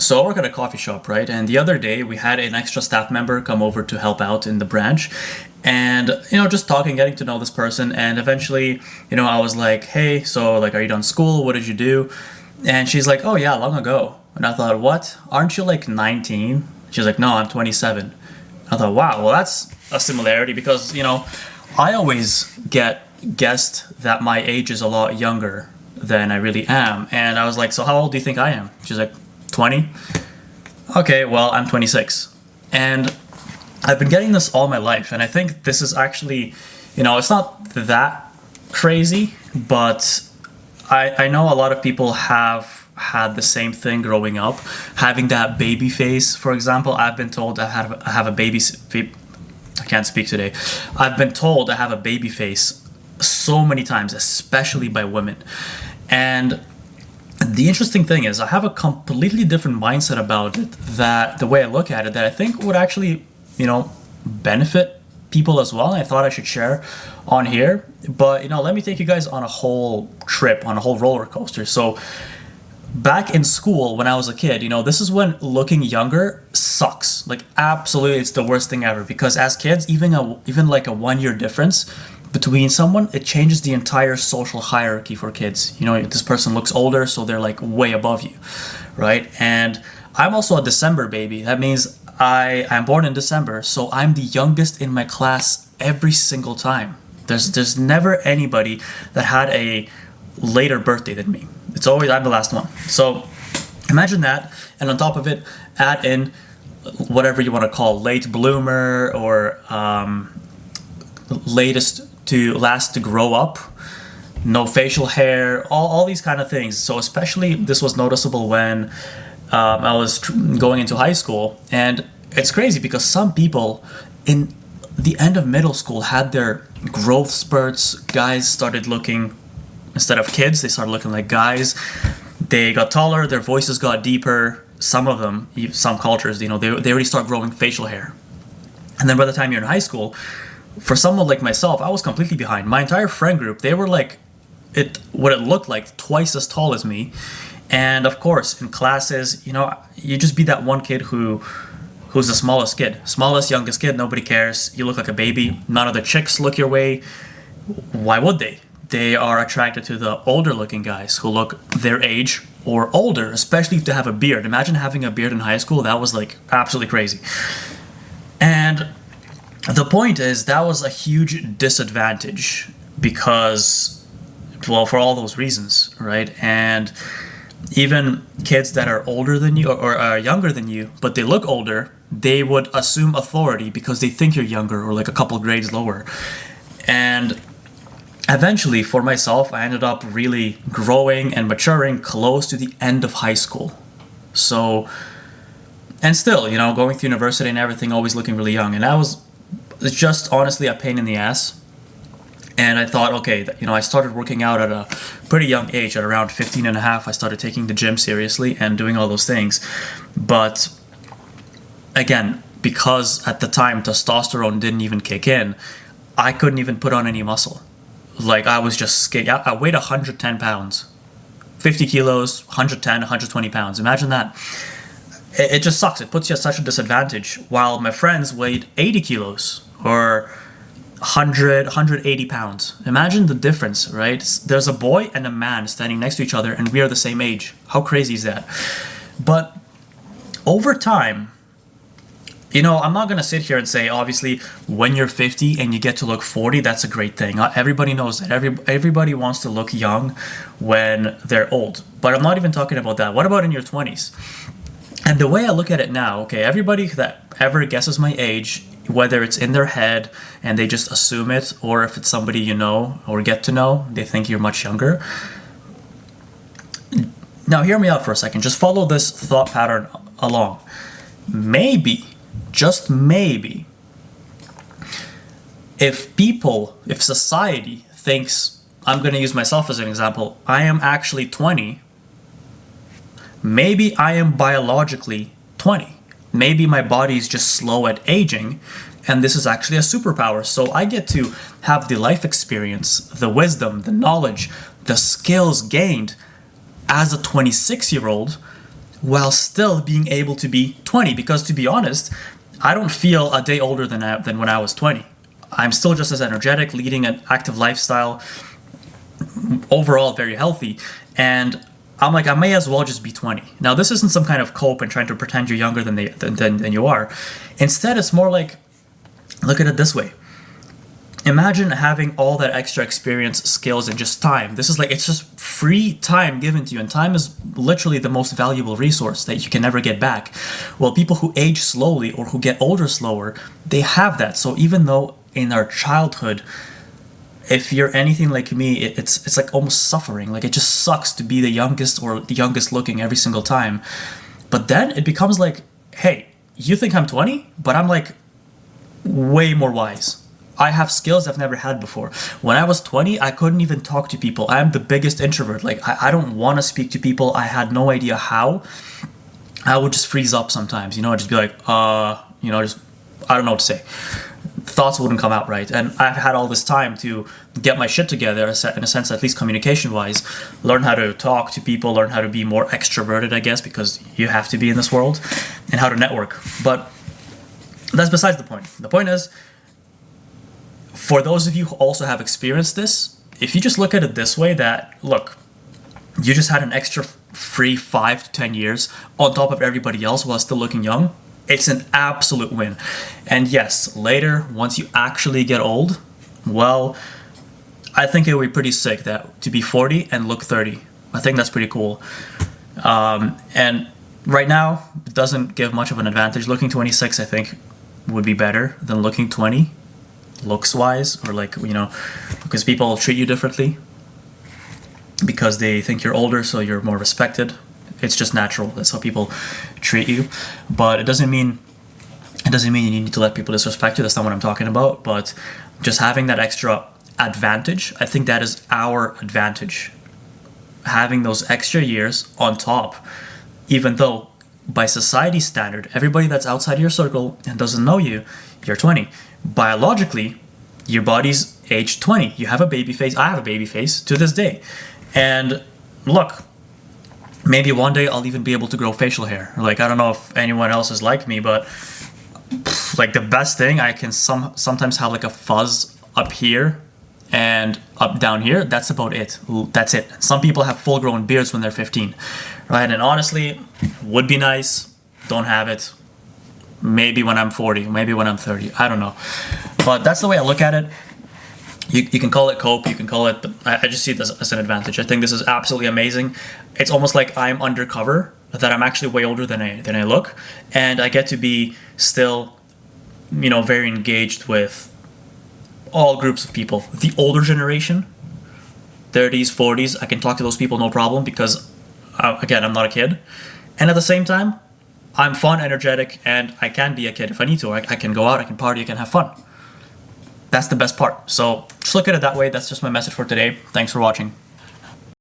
So I work at a coffee shop, right? And the other day we had an extra staff member come over to help out in the branch. And, just talking, getting to know this person. And eventually, I was like, hey, so like, are you done school? What did you do? And she's like, oh yeah, long ago. And I thought, what? Aren't you like 19? She's like, no, I'm 27. I thought, wow, well, that's a similarity because, I always get guessed that my age is a lot younger than I really am. And I was like, so how old do you think I am? She's like, 20? Okay, well, I'm 26. And I've been getting this all my life. And I think this is actually, it's not that crazy, but I know a lot of people have had the same thing growing up, having that baby face. For example, I've been told I have a baby. I can't speak today. I've been told I have a baby face so many times, especially by women. And the interesting thing is I have a completely different mindset about it, that the way I look at it, that I think would actually, benefit people as well. I thought I should share on here. But, let me take you guys on a whole trip, on a whole roller coaster. So back in school when I was a kid, this is when looking younger sucks. Like absolutely, it's the worst thing ever because as kids, even like a 1 year difference between someone, it changes the entire social hierarchy for kids. This person looks older, so they're like way above you, right? And I'm also a December baby. That means I'm born in December, so I'm the youngest in my class every single time. There's never anybody that had a later birthday than me. It's always I'm the last one. So imagine that, and on top of it, add in whatever you want to call late bloomer or last to grow up, no facial hair, all these kind of things. So especially this was noticeable when I was going into high school, and it's crazy because some people in the end of middle school had their growth spurts. Guys started looking, instead of kids, they started looking like guys. They got taller, their voices got deeper. Some of them, some cultures, they already start growing facial hair. And then by the time you're in high school, for someone like myself, I was completely behind. My entire friend group, they were like, what it looked like, twice as tall as me. And of course, in classes, you just be that one kid who's the smallest, youngest kid. Nobody cares. You look like a baby. None of the chicks look your way. Why would they? They are attracted to the older looking guys who look their age or older, especially if they have a beard. Imagine having a beard in high school. That was like absolutely crazy. And the point is that was a huge disadvantage because, well, for all those reasons, right? And even kids that are older than you or are younger than you, but they look older, they would assume authority because they think you're younger or like a couple grades lower. And eventually, for myself, I ended up really growing and maturing close to the end of high school. So, and still, going through university and everything, always looking really young. And it's just honestly a pain in the ass. And I thought, okay, I started working out at a pretty young age. At around 15 and a half, I started taking the gym seriously and doing all those things. But again, because at the time testosterone didn't even kick in, I couldn't even put on any muscle. Like I was just skinny. I weighed 110 pounds, 50 kilos, 110, 120 pounds. Imagine that. It just sucks. It puts you at such a disadvantage. While my friends weighed 80 kilos or 180 pounds. Imagine the difference, right? There's a boy and a man standing next to each other and we are the same age. How crazy is that? But over time, I'm not going to sit here and say, obviously, when you're 50 and you get to look 40, that's a great thing. Everybody knows that. Everybody wants to look young when they're old. But I'm not even talking about that. What about in your 20s? And the way I look at it now, okay, everybody that ever guesses my age, whether it's in their head and they just assume it, or if it's somebody you know or get to know, they think you're much younger. Now, hear me out for a second. Just follow this thought pattern along. Maybe, just maybe, if society thinks, I'm going to use myself as an example, I am actually 20, maybe I am biologically 20. Maybe my body is just slow at aging, and this is actually a superpower. So I get to have the life experience, the wisdom, the knowledge, the skills gained as a 26-year-old while still being able to be 20. Because to be honest, I don't feel a day older than when I was 20. I'm still just as energetic, leading an active lifestyle, overall very healthy. And I'm like, I may as well just be 20. Now, this isn't some kind of cope and trying to pretend you're younger than you are. Instead, it's more like, look at it this way. Imagine having all that extra experience, skills, and just time. This is like, it's just free time given to you, and time is literally the most valuable resource that you can never get back. Well, people who age slowly or who get older slower, they have that. So even though in our childhood, if you're anything like me, it's like almost suffering. Like, it just sucks to be the youngest or the youngest looking every single time. But then it becomes like, hey, you think I'm 20, but I'm like way more wise. I have skills I've never had before. When I was 20, I couldn't even talk to people. I'm the biggest introvert. Like, I don't want to speak to people. I had no idea how. I would just freeze up sometimes, I'd just be like, just, I don't know what to say. Thoughts wouldn't come out right. And I've had all this time to get my shit together, in a sense, at least communication-wise, learn how to talk to people, learn how to be more extroverted, I guess, because you have to be in this world, and how to network. But that's besides the point. The point is, for those of you who also have experienced this, if you just look at it this way, that, look, you just had an extra free 5 to 10 years on top of everybody else while still looking young, it's an absolute win. And yes, later, once you actually get old, well, I think it would be pretty sick that to be 40 and look 30. I think that's pretty cool. And right now, it doesn't give much of an advantage. Looking 26, I think, would be better than looking 20, looks-wise, or because people treat you differently because they think you're older, so you're more respected. It's just natural. That's how people treat you. But it doesn't mean you need to let people disrespect you. That's not what I'm talking about. But just having that extra advantage, I think that is our advantage. Having those extra years on top, even though by society standard, everybody that's outside your circle and doesn't know you, you're 20. Biologically, your body's age 20. You have a baby face. I have a baby face to this day. And look, maybe one day I'll even be able to grow facial hair. Like, I don't know if anyone else is like me, but like the best thing, I can sometimes have like a fuzz up here and up down here. That's about it. That's it. Some people have full grown beards when they're 15, right? And honestly, would be nice. Don't have it. Maybe when I'm 40, maybe when I'm 30. I don't know. But that's the way I look at it. You can call it cope, you can call it, I just see it as an advantage. I think this is absolutely amazing. It's almost like I'm undercover, that I'm actually way older than I look, and I get to be still, very engaged with all groups of people. The older generation, 30s, 40s, I can talk to those people no problem because, again, I'm not a kid. And at the same time, I'm fun, energetic, and I can be a kid if I need to. I can go out, I can party, I can have fun. That's the best part. So just look at it that way. That's just my message for today. Thanks for watching.